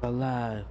Alive.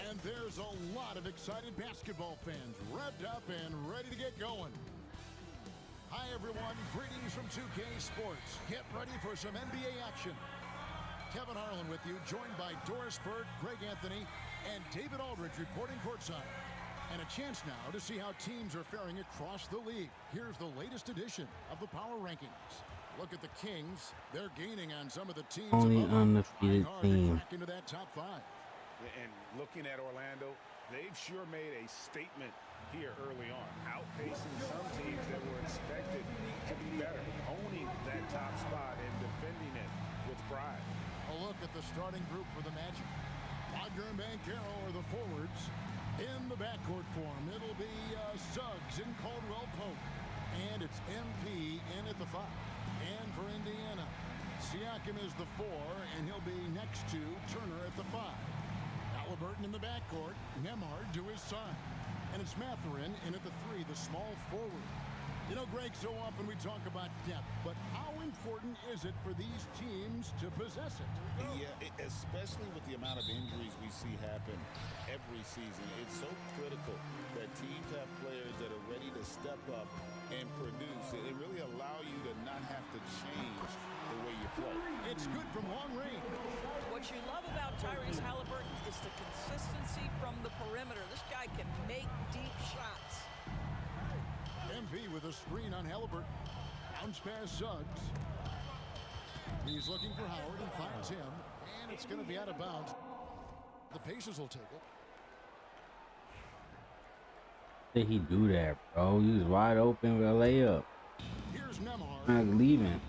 And there's a lot of excited basketball fans revved up and ready to get going. Hi, everyone. Greetings from 2K Sports. Get ready for some NBA action. Kevin Harlan with you, joined by Doris Bird, Greg Anthony, and David Aldridge reporting courtside. And a chance now to see how teams are faring across the league. Here's the latest edition of the Power Rankings. Look at the Kings. They're gaining on some of the teams Only above them. undefeated Trying hard team. to crack into that top 5. And looking at Orlando, they've sure made a statement here early on, outpacing some teams that were expected to be better, owning that top spot and defending it with pride. A look at the starting group for the Magic. Wagner and Banchero are the forwards. In the backcourt form, it'll be Suggs and Caldwell Pope. And it's MP in at the 5. And for Indiana, Siakam is the 4, and he'll be next to Turner at the 5. Halliburton in the backcourt, Nembhard to his side. And it's Mathurin in at the 3, the small forward. You know, Greg, so often we talk about depth, but how important is it for these teams to possess it? Yeah, especially with the amount of injuries we see happen every season. It's so critical that teams have players that are ready to step up and produce. It really allows you to not have to change the way you play. It's good from long range. What you love about Tyrese Halliburton is the consistency from the perimeter. This guy can make deep shots. MP with a screen on Halliburton. Bounce pass Suggs. He's looking for Howard and finds him. And it's going to be out of bounds. The Pacers will take it. Did he do that, bro? He was wide open with a layup. Here's Nembhard. Not leaving.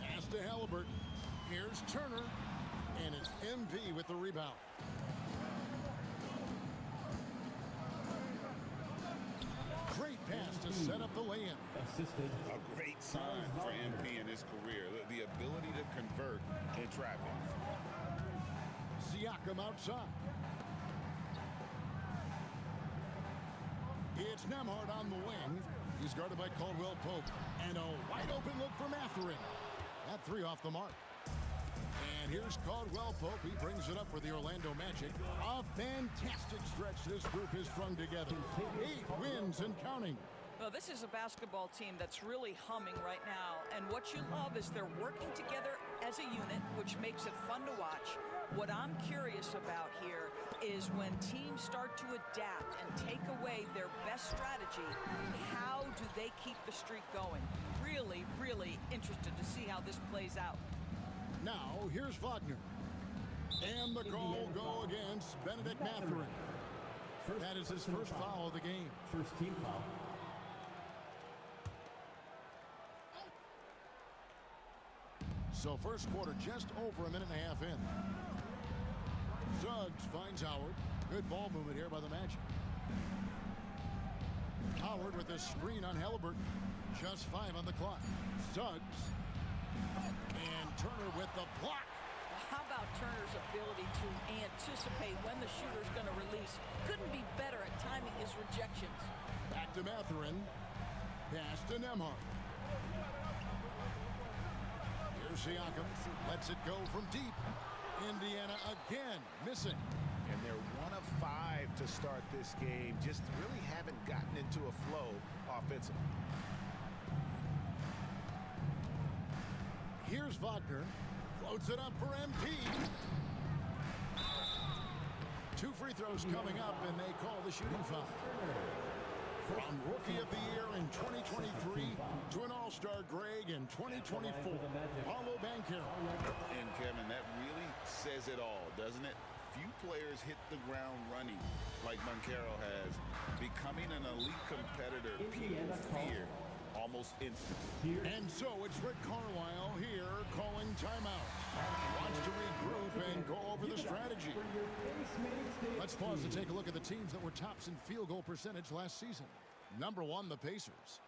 Pass to Halliburton. Here's Turner. And it's MP with the rebound. Great pass to set up the lay-in. A great sign for MP in his career. The ability to convert in traffic. Siakam outside. It's Nembhard on the wing. He's guarded by Caldwell Pope. And a wide open look for Mathurin. That 3 off the mark. And here's Caldwell Pope. He brings it up for the Orlando Magic. A fantastic stretch this group has strung together. 8 wins and counting. Well, this is a basketball team that's really humming right now. And what you love is they're working together as a unit, which makes it fun to watch. What I'm curious about here is when teams start to adapt and take away their best strategy, how do they keep the streak going? Really, really interested to see how this plays out. Now, here's Wagner. And the call will go against Benedict Mathurin. That is his first foul of the game. First team foul. So first quarter just over a minute and a half in. Suggs finds Howard. Good ball movement here by the Magic. Howard with a screen on Halliburton. Just 5 on the clock. Suggs. And Turner with the block. How about Turner's ability to anticipate when the shooter's going to release? Couldn't be better at timing his rejections. Back to Mathurin. Pass to Nembhard. Here's Siakam. Lets it go from deep. Indiana again missing. And they're 1 of 5 to start this game. Just really haven't gotten into a flow offensively. Here's Wagner. Floats it up for MP. 2 free throws coming up, and they call the shooting foul. From Rookie of the Year in 2023 to an All-Star Greg in 2024, Paolo Banchero. And Kevin, that really says it all, doesn't it? Few players hit the ground running like Banchero has. Becoming an elite competitor, people fear almost instantly. And so it's Rick Carlisle here calling timeout. Wants to regroup and go over the strategy. Let's pause to take a look at the teams that were tops in field goal percentage last season. Number 1, the Pacers.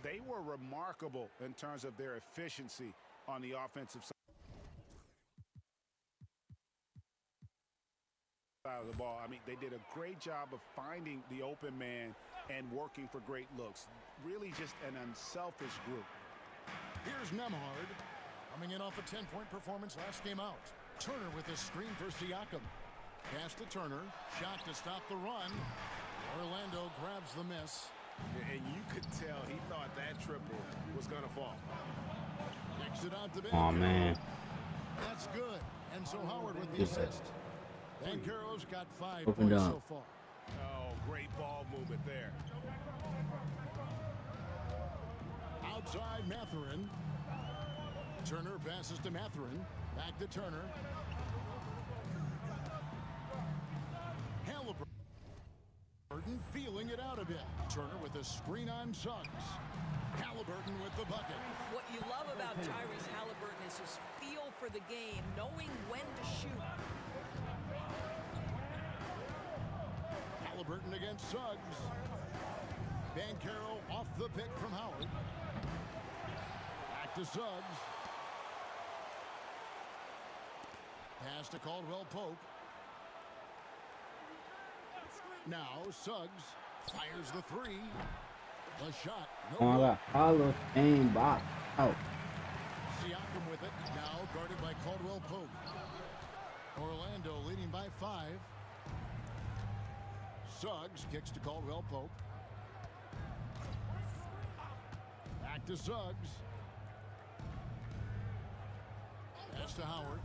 They were remarkable in terms of their efficiency on the offensive side of the ball. I mean, they did a great job of finding the open man and working for great looks. Really just an unselfish group. Here's Nemhard coming in off a 10-point performance last game out. Turner with a screen for Siakam. Pass to Turner. Shot to stop the run. Orlando grabs the miss. And you could tell he thought that triple was going to fall. Kicks it out to Banchero. Oh, man. That's good. And so Howard with the assist. Banchero's got 5 Opened points up. so far. Oh, great ball movement there. Outside Mathurin. Turner passes to Mathurin. Back to Turner. Halliburton feeling it out a bit. Turner with a screen on Suggs. Halliburton with the bucket. What you love about Tyrese Halliburton is his feel for the game, knowing when to shoot. Halliburton against Suggs. Banchero off the pick from Howard. Back to Suggs. Pass to Caldwell Pope. Now Suggs fires the 3. The shot. No Oh my good. God. Hall of Fame box out. Siakam with it. Now guarded by Caldwell Pope. Orlando leading by 5. Suggs kicks to Caldwell Pope. Back to Suggs. Pass to Howard.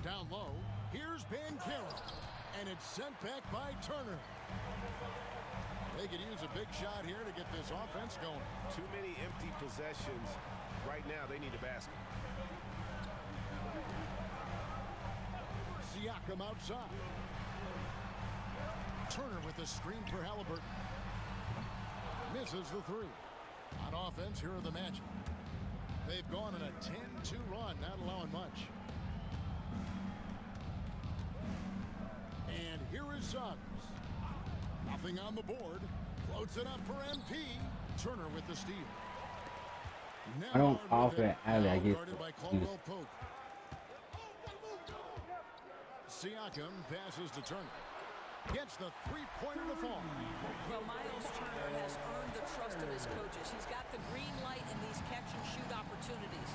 Down low. Here's Banchero. And it's sent back by Turner. They could use a big shot here to get this offense going. Too many empty possessions. Right now, they need a basket. Siakam outside. Turner with a screen for Halliburton. Misses the 3. On offense, here are the Magic. They've gone on a 10-2 run, not allowing much. And here is Suggs. Nothing on the board. Floats it up for MP. Turner with the steal. Now I don't Howard with offer it. it alley. I Now get guarded by Caldwell Pope. Siakam passes to Turner. Gets the 3-pointer to fall. Well, Miles Turner has earned the trust of his coaches. He's got the green light in these catch-and-shoot opportunities.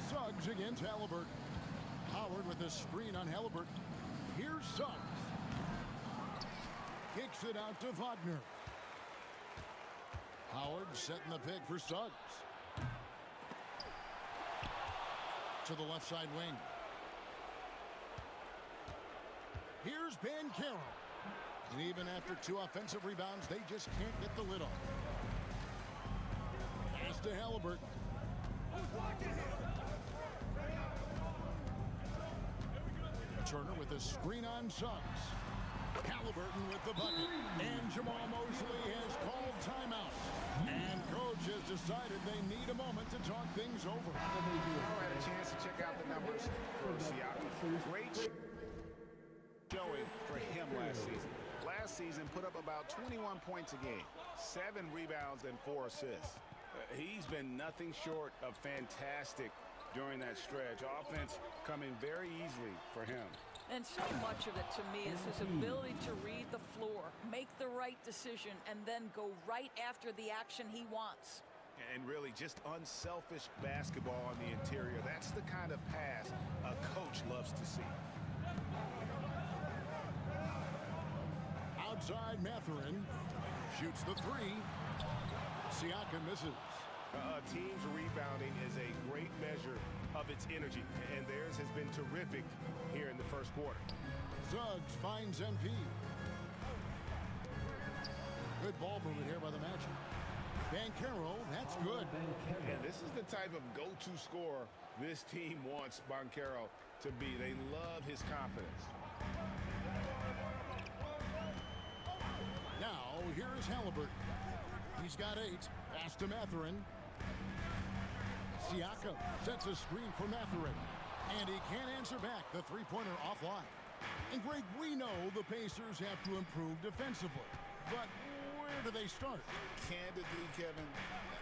Suggs against Halliburton. Howard with a screen on Halliburton. Here's Suggs. Kicks it out to Wagner. Howard setting the pick for Suggs. To the left side wing. Here's Banchero. And even after 2 offensive rebounds, they just can't get the lid off. Pass to Halliburton. Turner with a screen on Suggs. Halliburton with the bucket. And Jamal Mosley has called timeout. And coach has decided they need a moment to talk things over. I had a chance to check out the numbers for Siakam. Great showing for him last season. Last season put up about 21 points a game, 7 rebounds and 4 assists. He's been nothing short of fantastic during that stretch. Offense coming very easily for him. And so much of it to me is his ability to read the floor, make the right decision and then go right after the action he wants. And really just unselfish basketball on the interior. That's the kind of pass a coach loves to see. Outside, Mathurin shoots the three. Siakam misses. A team's rebounding is a great measure of its energy, and theirs has been terrific here in the first quarter. Suggs finds MP. Good ball movement here by the Magic. Banchero, that's good. And this is the type of go-to scorer this team wants Banchero to be. They love his confidence. Now, here is Halliburton. He's got 8. Pass to Mathurin. Siakam sets a screen for Mathurin. And he can't answer back. The three-pointer offline. And Greg, we know the Pacers have to improve defensively. But where do they start? Candidly, Kevin,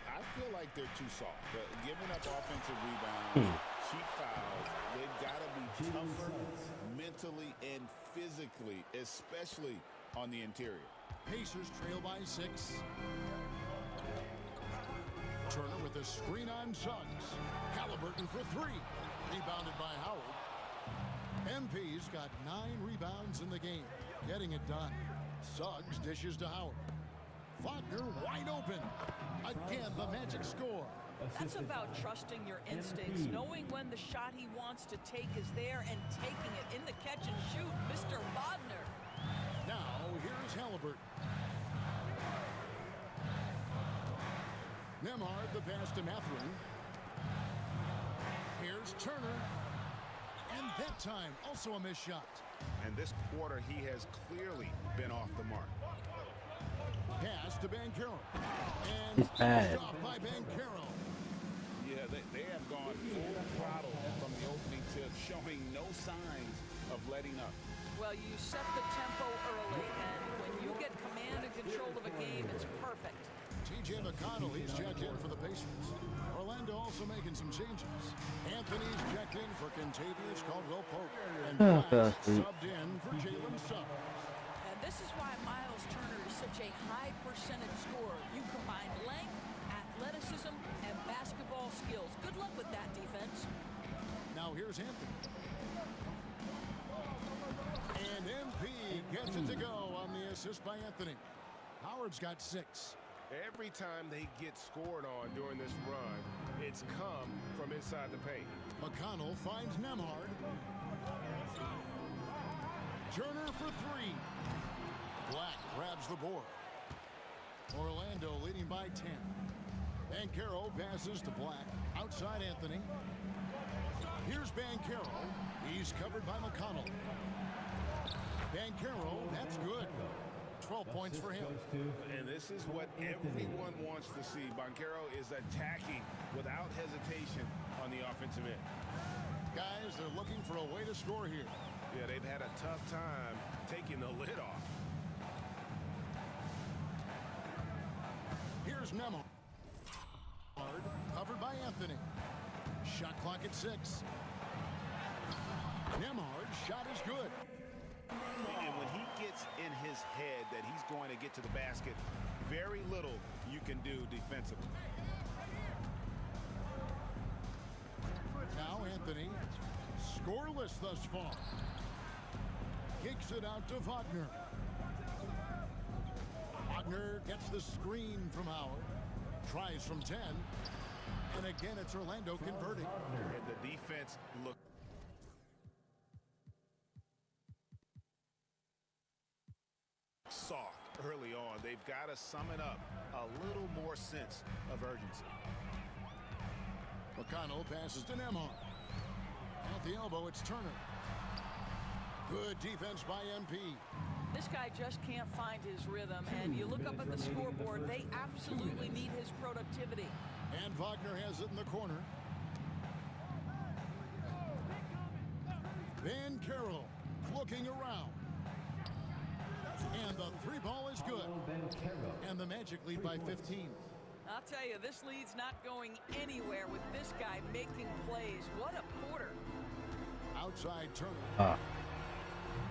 I feel like they're too soft. Giving up offensive rebounds, cheap fouls, they've got to be tougher mentally and physically, especially on the interior. Pacers trail by 6. Turner with a screen on Suggs. Halliburton for 3. Rebounded by Howard. MP's got 9 rebounds in the game. Getting it done. Suggs dishes to Howard. Wagner wide open. Again, the Magic score. That's about trusting your instincts, knowing when the shot he wants to take is there and taking it in the catch and shoot, Mr. Wagner. Now, here's Halliburton. Nembhard, the pass to Mathurin. Here's Turner. And that time, also a missed shot. And this quarter, he has clearly been off the mark. Pass to Banchero. And He's bad. off by Banchero. Yeah, they have gone full throttle from the opening tip, showing no signs of letting up. Well, you set the tempo early, and when you get command and control of a game, it's perfect. T.J. McConnell, he's checked in for the Pacers. Orlando also making some changes. Anthony's checked in for Kentavious Caldwell-Pope. And Black subbed in for Jalen Suggs. And this is why Miles Turner is such a high percentage scorer. You combine length, athleticism, and basketball skills. Good luck with that defense. Now here's Anthony. And MP gets it to go on the assist by Anthony. Howard's got 6. Every time they get scored on during this run, it's come from inside the paint. McConnell finds Nembhard. Turner for 3. Black grabs the board. Orlando leading by 10. Banchero passes to Black. Outside Anthony. Here's Banchero. He's covered by McConnell. Banchero, that's good. 12 points for him. And this is what everyone wants to see. Banchero is attacking without hesitation on the offensive end. Guys, they're looking for a way to score here. Yeah, they've had a tough time taking the lid off. Here's Nembhard. Covered by Anthony. Shot clock at 6. Nembhard's shot is good. And when he gets in his head that he's going to get to the basket, very little you can do defensively. Now Anthony, scoreless thus far. Kicks it out to Wagner. Wagner gets the screen from Howard. Tries from 10. And again, it's Orlando converting. And the defense looked soft early on. They've got to sum it up. A little more sense of urgency. McConnell passes to Nembhard. At the elbow, it's Turner. Good defense by MP. This guy just can't find his rhythm, and you look up at the scoreboard, they absolutely need his productivity. And Wagner has it in the corner. Banchero looking around. And the 3 ball is good. And the Magic lead by 15. I'll tell you, this lead's not going anywhere with this guy making plays. What a quarter. Outside Turner. Ah.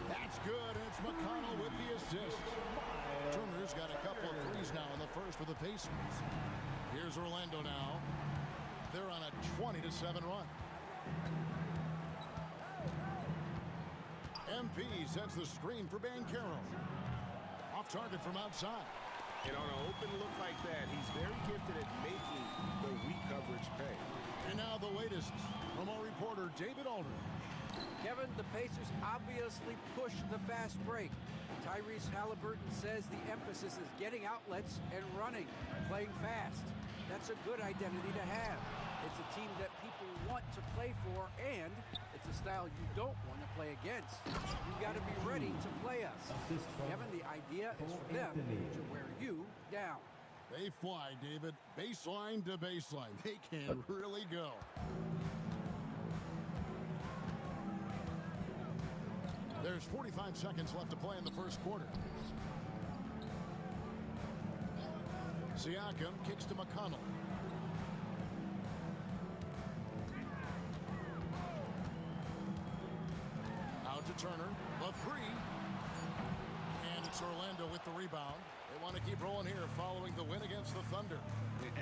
That's good. And it's McConnell with the assist. Turner's for the Pacers. Here's Orlando now. They're on a 20-7 run. MP sets the screen for Banchero. Off target from outside. And on an open look like that, he's very gifted at making the weak coverage pay. And now the latest from our reporter, David Aldridge. Kevin, the Pacers obviously pushed the fast break. Tyrese Halliburton says the emphasis is getting outlets and running, playing fast. That's a good identity to have. It's a team that people want to play for, and it's a style you don't want to play against. You've got to be ready to play us. Kevin, the idea is for them to wear you down. They fly, David. Baseline to baseline. They can really go. There's 45 seconds left to play in the first quarter. Siakam kicks to McConnell. Out to Turner. The three. And it's Orlando with the rebound. They want to keep rolling here following the win against the Thunder.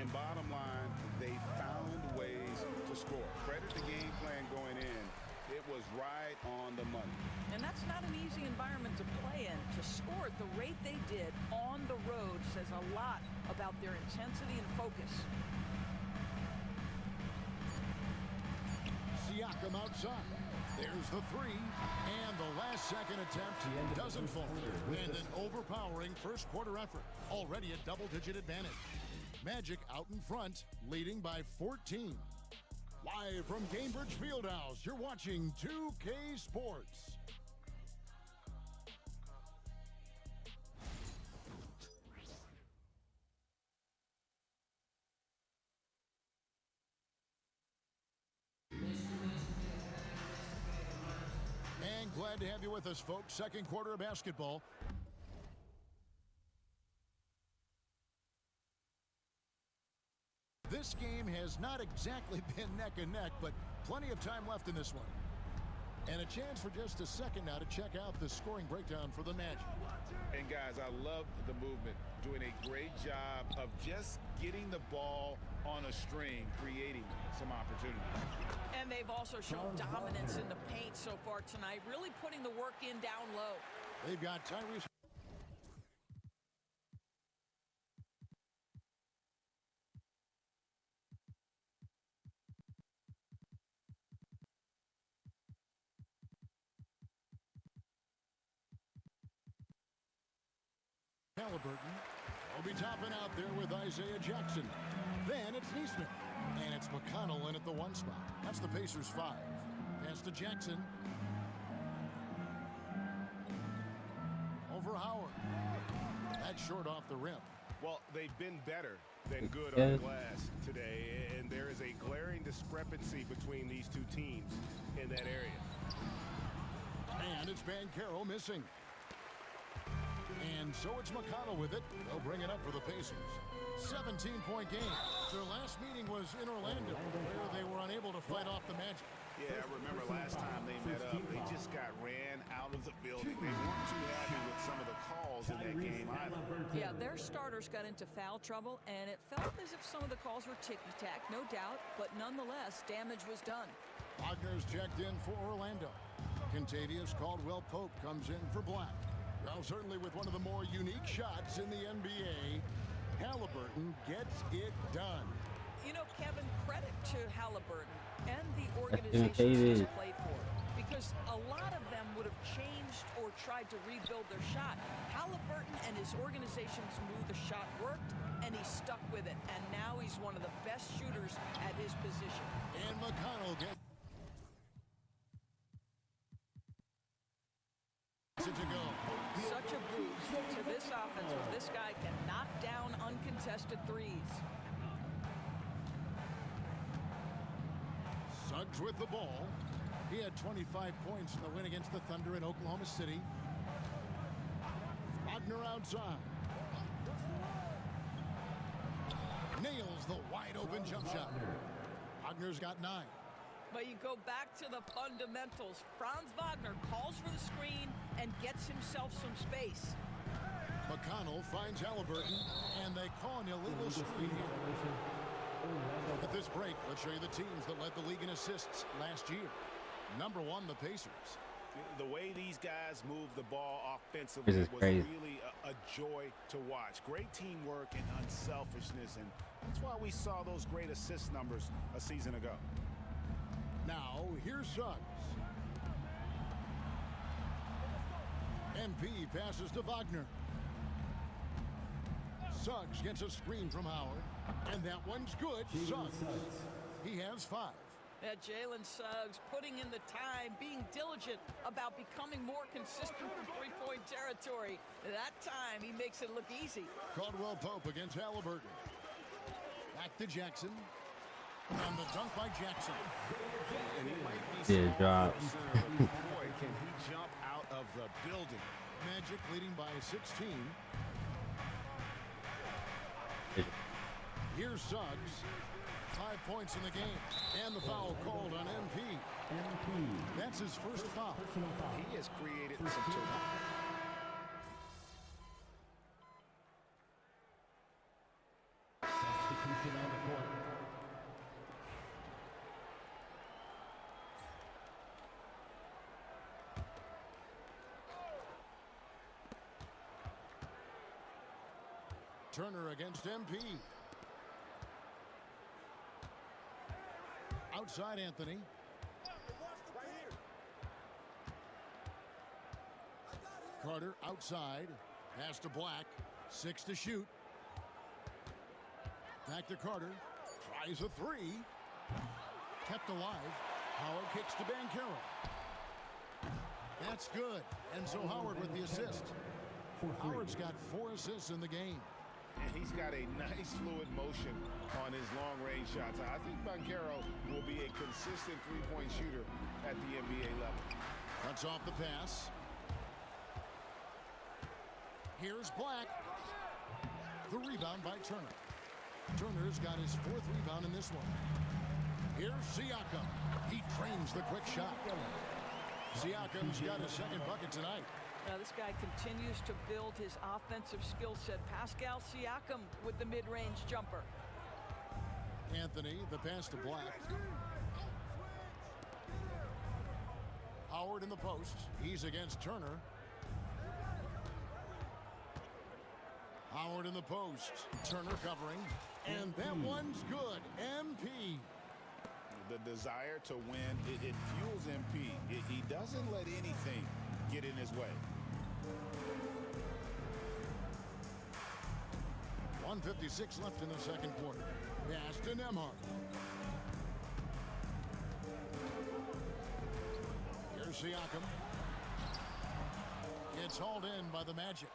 And bottom line, they found ways to score. Credit the game plan going in. It was right on the money. And that's not an easy environment to play in. To score at the rate they did on the road says a lot about their intensity and focus. Siakam outside. There's the three. And the last second attempt doesn't fall. And an overpowering first quarter effort. Already a double-digit advantage. Magic out in front, leading by 14. Live from Cambridge Fieldhouse, you're watching 2K Sports. And glad to have you with us, folks. Second quarter of basketball. This game has not exactly been neck and neck, but plenty of time left in this one. And a chance for just a second now to check out the scoring breakdown for the Magic. And guys, I love the movement. Doing a great job of just getting the ball on a string, creating some opportunities. And they've also shown dominance in the paint so far tonight, really putting the work in down low. They've got Tyrese. Halliburton will be topping out there with Isaiah Jackson. Then it's Neesmith. And it's McConnell in at the one spot. That's the Pacers 5. Pass to Jackson. Over Howard. That's short off the rim. Well, they've been better than good on glass today, and there is a glaring discrepancy between these two teams in that area. And it's Banchero missing. And so it's McConnell with it. They'll bring it up for the Pacers. 17-point game. Their last meeting was in Orlando, where they were unable to fight off the Magic. Yeah, I remember last time they met up, they just got ran out of the building. They weren't too happy with some of the calls in that game either. Yeah, their starters got into foul trouble, and it felt as if some of the calls were ticky-tack, no doubt, but nonetheless, damage was done. Wagner's checked in for Orlando. Contavious Caldwell-Pope comes in for Black. Well, certainly with one of the more unique shots in the NBA, Halliburton gets it done. You know, Kevin, credit to Halliburton and the organizations he's played for, because a lot of them would have changed or tried to rebuild their shot. Halliburton and his organizations knew the shot worked, and he stuck with it, and now he's one of the best shooters at his position. And McConnell gets it to go. Such a boost to this offense when this guy can knock down uncontested threes. Suggs with the ball. He had 25 points in the win against the Thunder in Oklahoma City. Wagner outside. Nails the wide-open jump shot. Wagner's got 9. But you go back to the fundamentals. Franz Wagner calls for the screen and gets himself some space. McConnell. McConnell finds Halliburton, and they call an illegal screen here. At this break, let's show you the teams that led the league in assists last year. Number 1, the Pacers. The way these guys move the ball This offensively is was crazy. really a joy to watch. Great teamwork and unselfishness, and that's why we saw those great assist numbers a season ago. Now, here's Suggs. MP passes to Wagner. Suggs gets a screen from Howard, and that one's good. Suggs. He has 5. That Jalen Suggs putting in the time, being diligent about becoming more consistent from three-point territory. That time, he makes it look easy. Caldwell Pope against Halliburton. Back to Jackson. And the dunk by Jackson. And he might be Yeah, small drop. for a center, but boy, can he jump out of the building. Magic leading by 16. Here's Suggs. 5 points in the game. And the foul called on MP. That's his first foul. He has created some turnover. Turner against MP. Outside Anthony. Carter outside. Pass to Black. 6 to shoot. Back to Carter. Tries a 3. Kept alive. Howard kicks to Banchero. That's good. And so Howard with the assist. Howard's got 4 assists in the game. And he's got a nice fluid motion on his long-range shots. I think Banchero will be a consistent three-point shooter at the NBA level. Cuts off the pass. Here's Black. The rebound by Turner. Turner's got his 4th rebound in this one. Here's Siakam. He trains the quick shot. Siakam's got his 2nd bucket tonight. Now this guy continues to build his offensive skill set. Pascal Siakam with the mid-range jumper. Anthony, the pass to Black. Howard in the post. He's against Turner. Howard in the post. Turner covering. And that one's good. MP. The desire to win, it fuels MP. He doesn't let anything get in his way. 1:56 left in the 2nd quarter. Pass to Nembhard. Here's Siakam. It's hauled in by the Magic.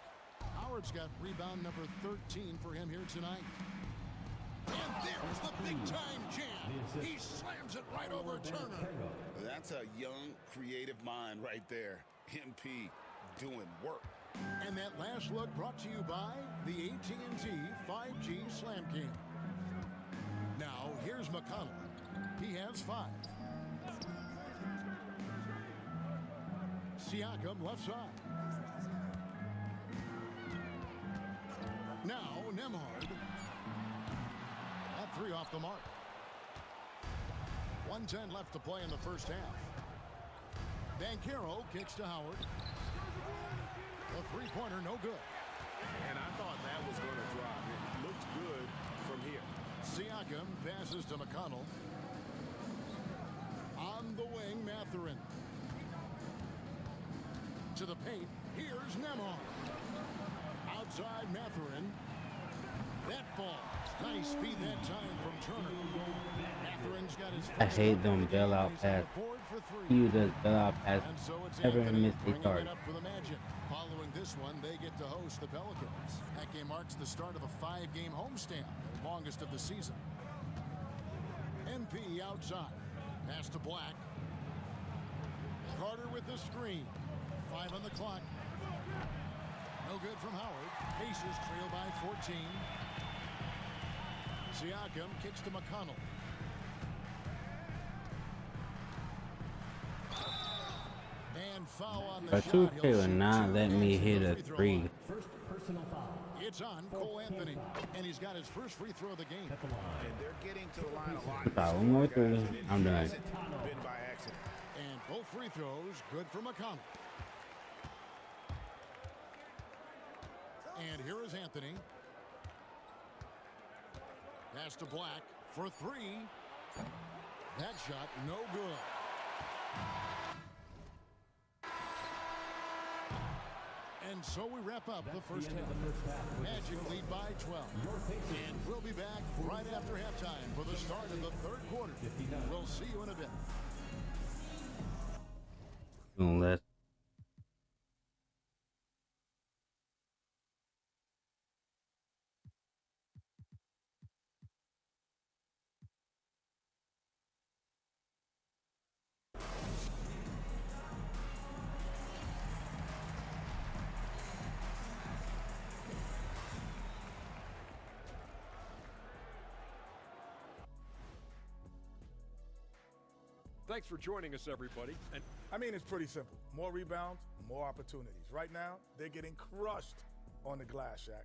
Howard's got rebound number 13 for him here tonight. And there's the big-time jam. He slams it right over Turner. That's a young, creative mind right there. MP doing work. And that last look brought to you by the AT&T 5G Slam King. Now, here's McConnell. He has 5. Siakam left side. Now, Nembhard. That 3 off the mark. 1:10 left to play in the first half. Banchero kicks to Howard. The 3-pointer, no good. And I thought that was going to drop. It looked good from here. Siakam passes to McConnell. On the wing, Mathurin. To the paint, here's Nembhard. Outside Mathurin. That ball. Nice speed that time from Turner. Mathurin's got his I hate them bailout passes. He does bailout passes. And so it's Never Anthony miss a bringing target. it up for the Magic. Following this one, they get to host the Pelicans. That game marks the start of a 5-game homestand, the longest of the season. MP outside. Pass to Black. Carter with the screen. 5 on the clock. No good from Howard. Pacers trail by 14. Siakam kicks to McConnell. And foul on the But shot. 2K He'll will shoot not 2 let me against hit the a free throw 3. line. First personal foul. It's on Cole Anthony, and he's got his first free throw of the game. And they're getting to the line a lot. One more three. I'm done. Been by accident. And both free throws good for McConnell. And here is Anthony. Pass to Black for three. That shot no good. And so we wrap up the first half. Magic lead by 12. And we'll be back right after halftime for the start of the third quarter. We'll see you in a bit. Let's Thanks for joining us, everybody. And I mean, it's pretty simple. More rebounds, more opportunities. Right now, they're getting crushed on the glass, Shaq.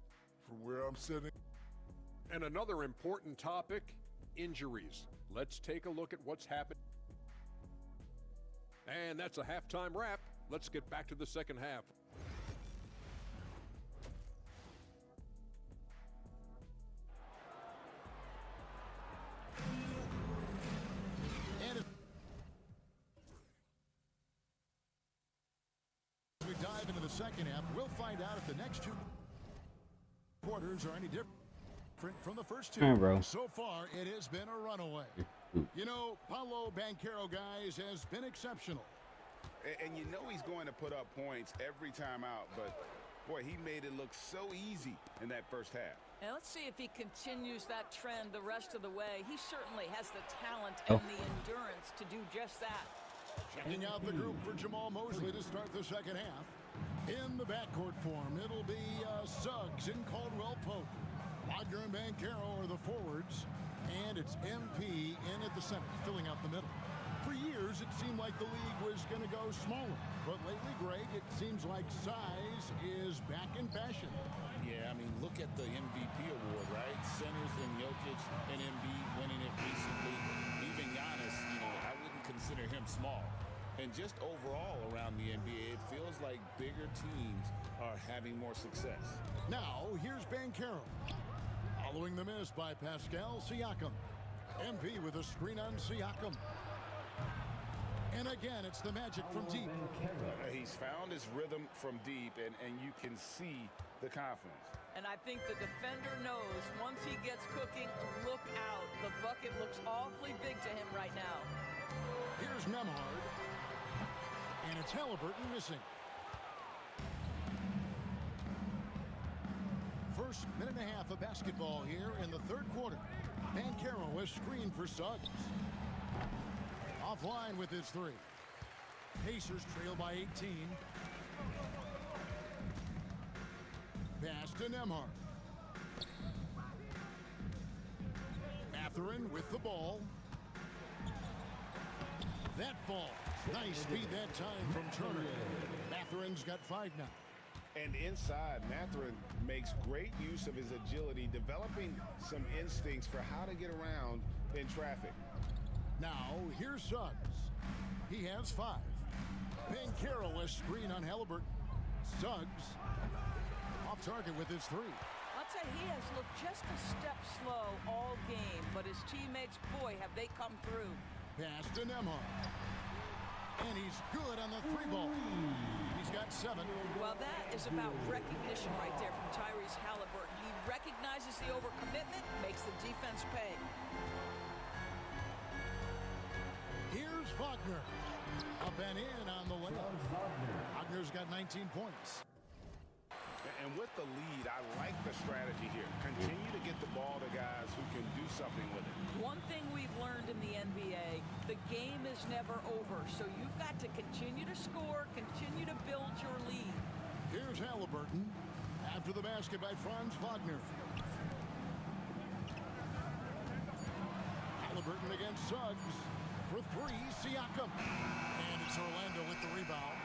From where I'm sitting. And another important topic, injuries. Let's take a look at what's happened. And that's a halftime wrap. Let's get back to the second half. Dive into the second half. We'll find out if the next two quarters are any different from the first two. bro. So far, it has been a runaway. You know, Paolo Banchero, guys, has been exceptional. And you know he's going to put up points every time out, but boy, he made it look so easy in that first half. And let's see if he continues that trend the rest of the way. He certainly has the talent and the endurance to do just that. Checking out the group for Jamal Mosley to start the second half. In the backcourt form, it'll be Suggs and Caldwell Pope. Wagner and Banchero are the forwards. And it's MP in at the center, filling out the middle. For years, it seemed like the league was going to go smaller. But lately, Greg, it seems like size is back in fashion. Yeah, I mean, look at the MVP award, right? Centers and Jokic and Embiid winning it recently. Even Giannis, I wouldn't consider him small. And just overall around the NBA, it feels like bigger teams are having more success. Now, here's Banchero. Following the miss by Pascal Siakam. MP with a screen on Siakam. And again, it's the Magic from deep. He's found his rhythm from deep, and you can see the confidence. And I think the defender knows once he gets cooking, look out. The bucket looks awfully big to him right now. Here's Nembhard. And it's Halliburton missing. First minute and a half of basketball here in the third quarter. Banchero is screened for Suggs. Offline with his three. Pacers trail by 18. Pass to Nembhard. Mathurin with the ball. That ball. Nice feed that time from Turner. Mathurin's got 5 now. And inside, Mathurin makes great use of his agility, developing some instincts for how to get around in traffic. Now, here's Suggs. He has 5. Banchero a screen on Halliburton. Suggs off target with his 3. I'll tell you, he has looked just a step slow all game, but his teammates, boy, have they come through. Pass to Nembhard. And he's good on the 3 ball. He's got 7. Well, that is about recognition right there from Tyrese Halliburton. He recognizes the overcommitment, makes the defense pay. Here's Wagner. Up and in on the layup. Wagner's got 19 points. And with the lead, I like the strategy here. Continue to get the ball to guys who can do something with it. One thing we've learned in the NBA, the game is never over. So you've got to continue to score, continue to build your lead. Here's Halliburton. After the basket by Franz Wagner. Halliburton against Suggs. For 3, Siakam. And it's Orlando with the rebound.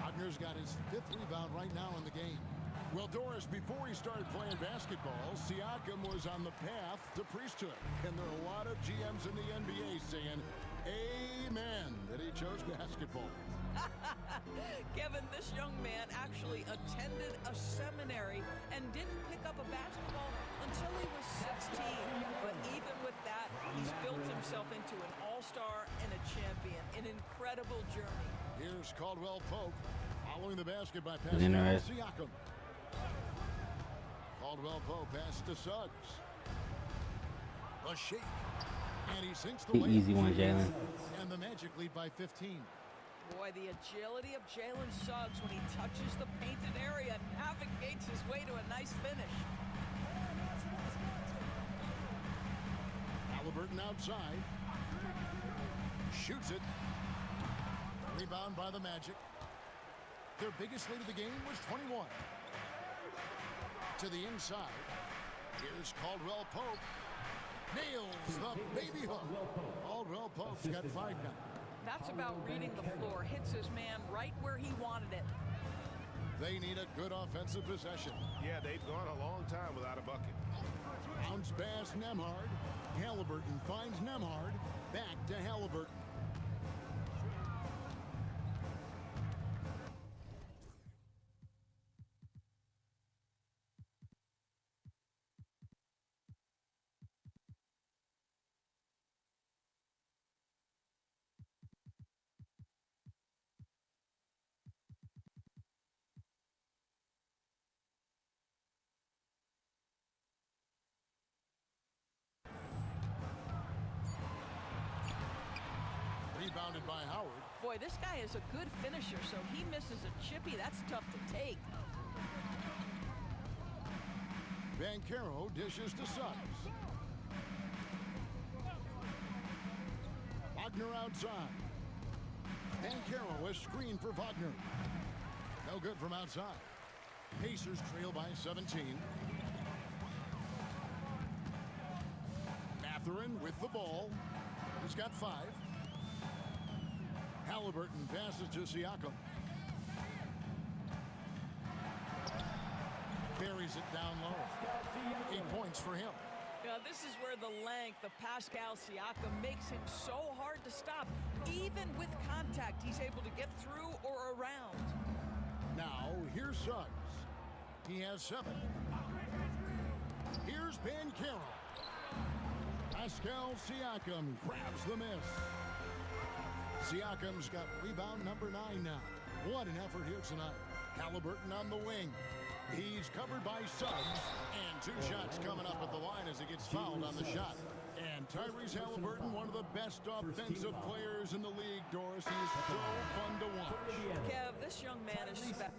Wagner's got his 5th rebound right now in the game. Well, Doris, before he started playing basketball, Siakam was on the path to priesthood. And there are a lot of GMs in the NBA saying, amen, that he chose basketball. Kevin, this young man actually attended a seminary and didn't pick up a basketball until he was 16. But even with that, he's built himself into an all-star and a champion. An incredible journey. Here's Caldwell Pope following the basket by Pascal Siakam. Caldwell Pope pass to Suggs. A shake. And he sinks the easy one, Jalen. And the Magic lead by 15. Boy, the agility of Jalen Suggs when he touches the painted area navigates his way to a nice finish. Halliburton outside. Shoots it. Rebound by the Magic. Their biggest lead of the game was 21. To the inside. Here's Caldwell Pope. Nails the baby hook. Caldwell Pope's got 5 now. That's about reading the floor. Hits his man right where he wanted it. They need a good offensive possession. Yeah, they've gone a long time without a bucket. Bounce pass Nembhard. Halliburton finds Nembhard. Back to Halliburton. Rebounded by Howard. Boy, this guy is a good finisher, so he misses a chippy. That's tough to take. Banchero dishes to Suggs. Wagner outside. Banchero, a screen for Wagner. No good from outside. Pacers trail by 17. Mathurin with the ball. He's got 5. Halliburton passes to Siakam. Carries it down low. 8 points for him. Now, this is where the length of Pascal Siakam makes him so hard to stop. Even with contact, he's able to get through or around. Now, here's Suggs. He has 7. Here's Banchero. Pascal Siakam grabs the miss. Siakam's got rebound number 9 now. What an effort here tonight. Halliburton on the wing. He's covered by Suggs. And 2 shots coming up at the line as he gets fouled on the shot. And Tyrese Halliburton, one of the best offensive players in the league, Doris. He is so fun to watch. Kev, this young man is special.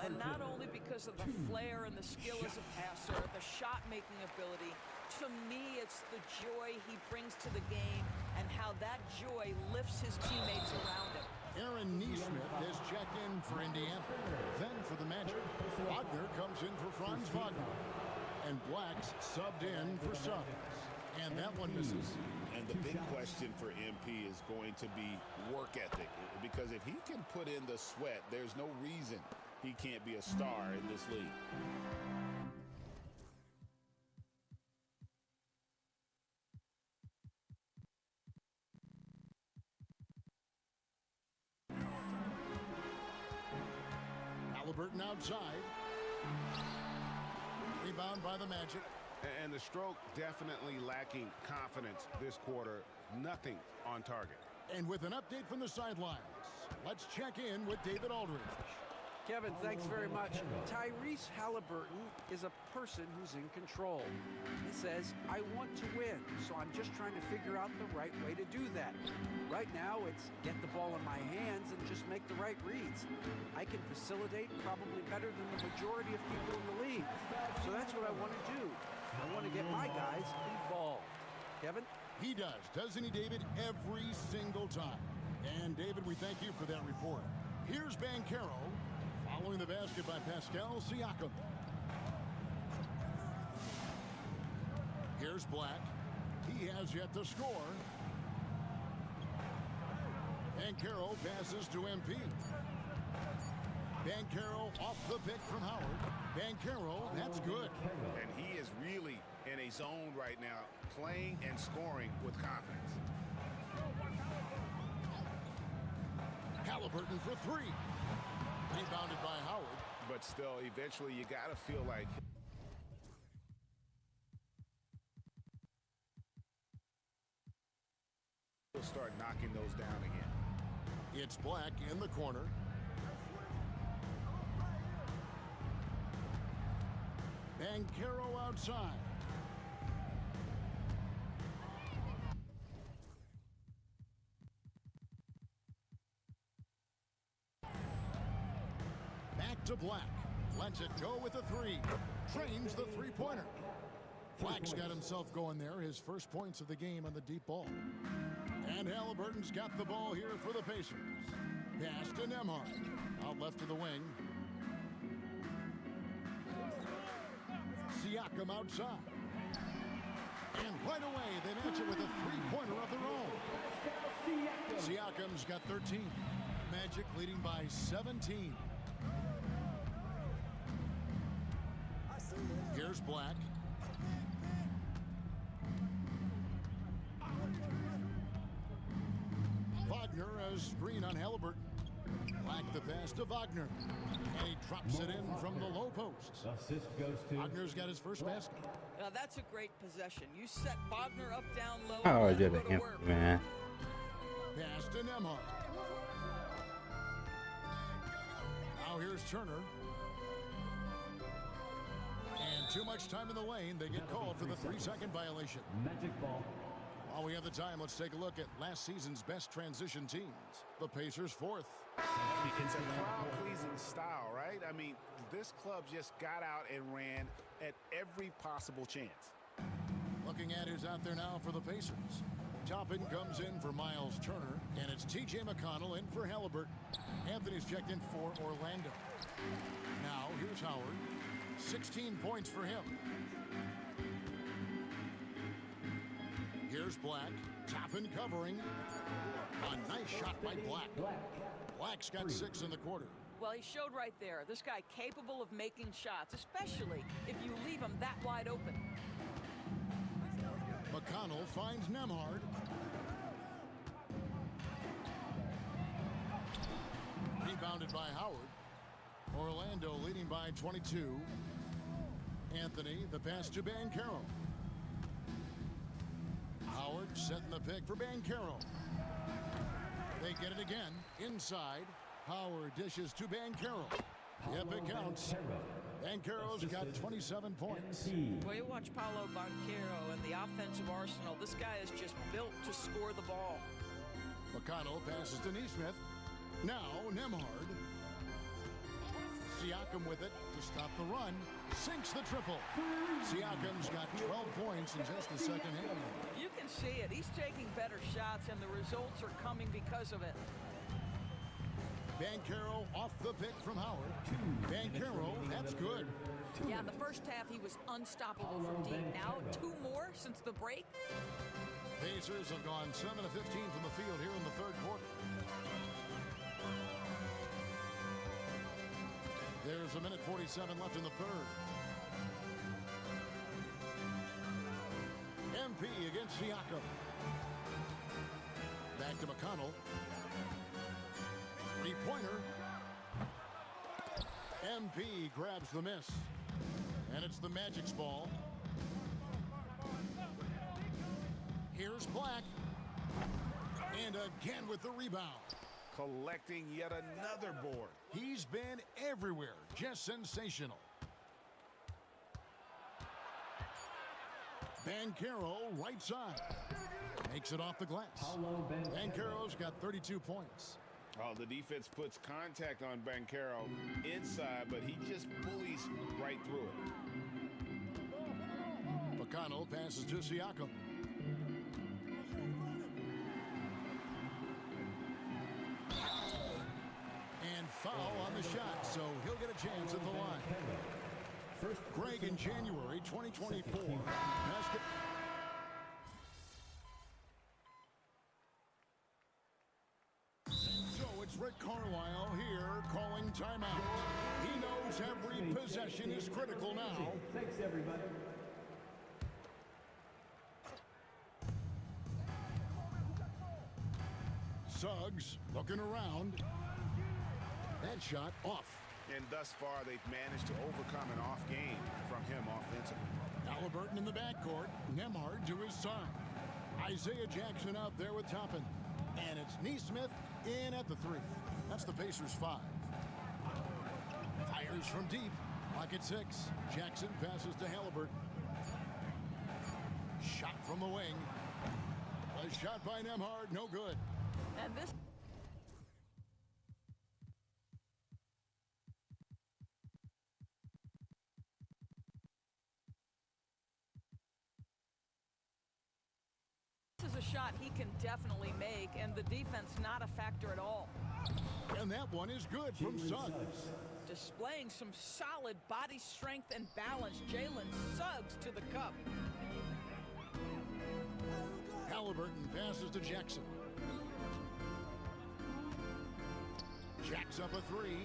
And not only because of the flair and the skill as a passer, the shot-making ability. To me, it's the joy he brings to the game and how that joy lifts his teammates around him. Aaron Neesmith has checked in for Indiana. Then for the Magic, Wagner comes in for Franz Wagner. And Black's subbed in for Suggs. And that one misses. And the big question for MP is going to be work ethic. Because if he can put in the sweat, there's no reason he can't be a star in this league. Halliburton outside. Rebound by the Magic. And the stroke definitely lacking confidence this quarter. Nothing on target. And with an update from the sidelines, let's check in with David Aldridge. Kevin, thanks very much. Tyrese Halliburton is a person who's in control. He says, I want to win, so I'm just trying to figure out the right way to do that. Right now, it's get the ball in my hands and just make the right reads. I can facilitate probably better than the majority of people in the league. So that's what I want to do. I want to get my guys involved. Kevin? He does, doesn't he, David? Every single time. And, David, we thank you for that report. Here's Banchero. Following the basket by Pascal Siakam. Here's Black. He has yet to score. Banchero passes to MP. Banchero off the pick from Howard. Banchero, that's good. And he is really in a zone right now, playing and scoring with confidence. Halliburton for three. Rebounded by Howard. But still, eventually you got to feel like he'll start knocking those down again. It's Black in the corner. Banchero outside. Back to Black. Lets it go with the three. Trains the three-pointer. Black's got himself going there. His first points of the game on the deep ball. And Halliburton's got the ball here for the Pacers. Pass to Nembhard. Out left to the wing. Siakam outside. And right away, they match it with a three-pointer of their own. Siakam's got 13. Magic leading by 17. Here's Black. Wagner a screen on Halliburton. Black the pass to Wagner. And he drops it in from the low post. Assist goes to Wagner's got his first basket. Now that's a great possession. You set Wagner up down low. Oh, and did let it, him go to work. man. Pass to Nembhard. Now here's Turner. And too much time in the lane. They get called for the 3-second violation. Magic ball. While we have the time, let's take a look at last season's best transition teams. The Pacers 4th. It's a crowd-pleasing style, right? I mean, this club just got out and ran at every possible chance. Looking at who's out there now for the Pacers. Toppin comes in for Miles Turner, and it's T.J. McConnell in for Halliburton. Anthony's checked in for Orlando. Now, here's Howard. 16 points for him. Here's Black. Toppin covering. A nice shot by Black. Black's got 6 in the quarter. Well, he showed right there. This guy capable of making shots, especially if you leave him that wide open. McConnell finds Nembhard. Rebounded by Howard. Orlando leading by 22. Anthony, the pass to Banchero. Howard setting the pick for Banchero. They get it again. Inside. Howard dishes to Banchero. Yep, it counts. Banchero's got 27 points. Well, you watch Paolo Banchero and the offensive arsenal. This guy is just built to score the ball. McConnell passes to Nesmith. Now Nembhard. Siakam with it to stop the run. Sinks the triple. Siakam's got 12 points in just the second half. You can see it. He's taking better shots, and the results are coming because of it. Banchero off the pick from Howard. Banchero, that's good. Yeah, in the first half, he was unstoppable from deep. Now, 2 more since the break. Pacers have gone 7 of 15 from the field here in the third quarter. There's a minute 47 left in the third. MP against Siakam. Back to McConnell. Three-pointer. MP grabs the miss. And it's the Magic's ball. Here's Black. And again with the rebound. Collecting yet another board. He's been everywhere. Just sensational. Banchero, right side. Makes it off the glass. Banchero's got 32 points. Oh, the defense puts contact on Banchero inside, but he just bullies right through it. McConnell passes to Siakam. And foul on the shot, so he'll get a chance at the line. Greg in January 2024. Basket. timeout. He knows every possession is critical now. Thanks, everybody. Suggs looking around. That shot off. And thus far, they've managed to overcome an off game from him offensively. Halliburton in the backcourt. Nembhard to his side. Isaiah Jackson out there with Toppin. And it's Neesmith in at the three. That's the Pacers' 5. Fires from deep. Clock at 6. Jackson passes to Halliburton. Shot from the wing. A shot by Nembhard, no good. And this is a shot he can definitely make, and the defense not a factor at all. And that one is good from Suggs. Displaying some solid body strength and balance, Jalen Suggs to the cup. Halliburton passes to Jackson. Jacks up a three.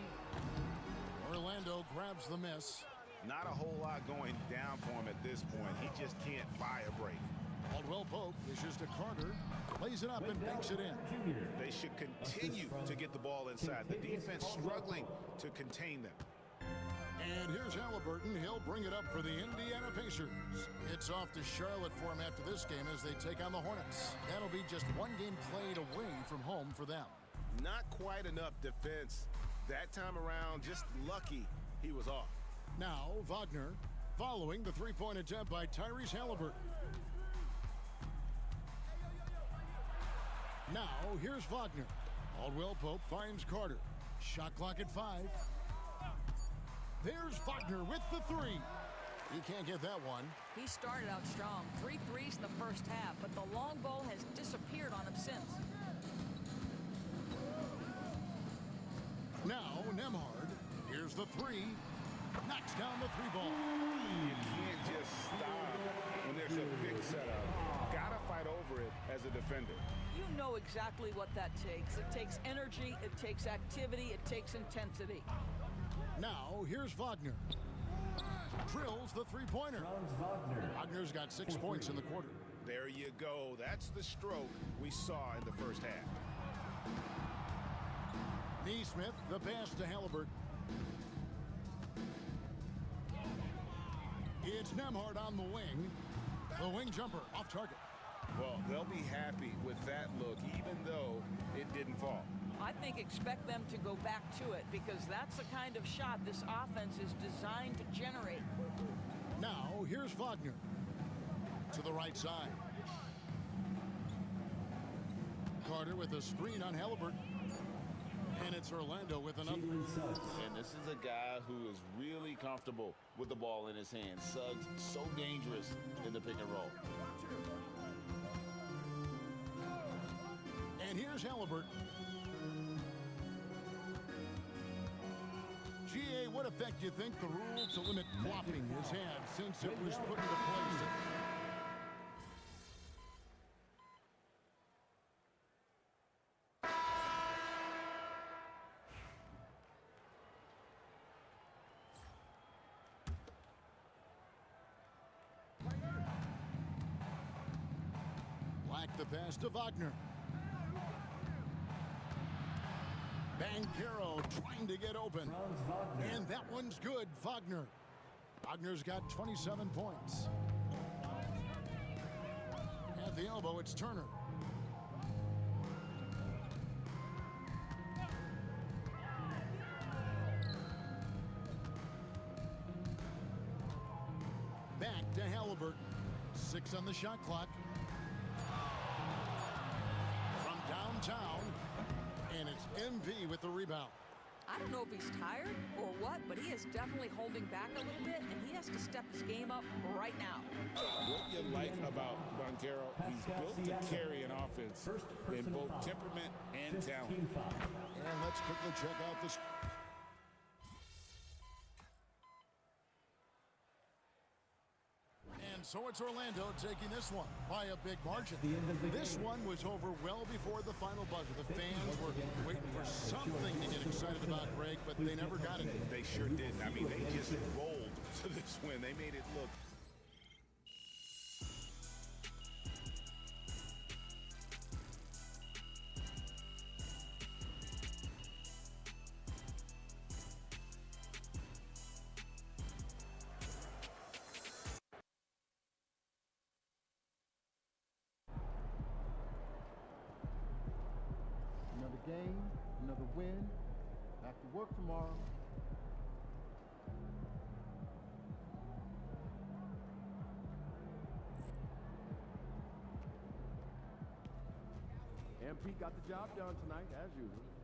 Orlando grabs the miss. Not a whole lot going down for him at this point. He just can't buy a break. Caldwell Pope dishes to Carter. Plays it up and banks it in. They should continue to get the ball inside. The defense struggling to contain them. And here's Halliburton. He'll bring it up for the Indiana Pacers. It's off to Charlotte for him after this game as they take on the Hornets. That'll be just one game played away from home for them. Not quite enough defense that time around. Just lucky he was off. Now Wagner following the three-point attempt by Tyrese Halliburton. Now here's Wagner. Caldwell Pope finds Carter. Shot clock at 5. There's Wagner with the three. He can't get that one. He started out strong. 3 threes in the first half, but the long ball has disappeared on him since. Now Nembhard. Here's the three. Knocks down the three ball. You can't just stop when there's a big setup. Gotta fight over it as a defender. You know exactly what that takes. It takes energy, it takes activity, it takes intensity. Now here's Wagner. Drills the three-pointer. Wagner's got 6 points in the quarter. There you go. That's the stroke we saw in the first half. Neesmith, the pass to Halliburton. It's Nembhard on the wing. The wing jumper off target. Well, they'll be happy with that look, even though it didn't fall. I think expect them to go back to it because that's the kind of shot this offense is designed to generate. Now, here's Wagner. To the right side. Carter with a screen on Halliburton. And it's Orlando with another. And this is a guy who is really comfortable with the ball in his hands. Suggs, so dangerous in the pick and roll. And here's Halliburton. GA, what effect do you think the rule to limit flopping has had since it was put into place? Black the pass to Wagner. Banchero trying to get open. And that one's good, Wagner. Wagner's got 27 points. At the elbow, it's Turner. Back to Halliburton. 6 on the shot clock. From downtown. And it's MV with the rebound. I don't know if he's tired or what, but he is definitely holding back a little bit, and he has to step his game up right now. What you like about Banchero, he's built to carry an offense in both temperament and talent. And let's quickly check out this. And And so it's Orlando taking this one by a big margin. This one was over well before the final buzzer. The fans were waiting for something to get excited about, Greg, but they never got it. They sure didn't. I mean, they just rolled to this win. They made it look. Another game, another win. Back to work tomorrow. MP got the job done tonight, as usual.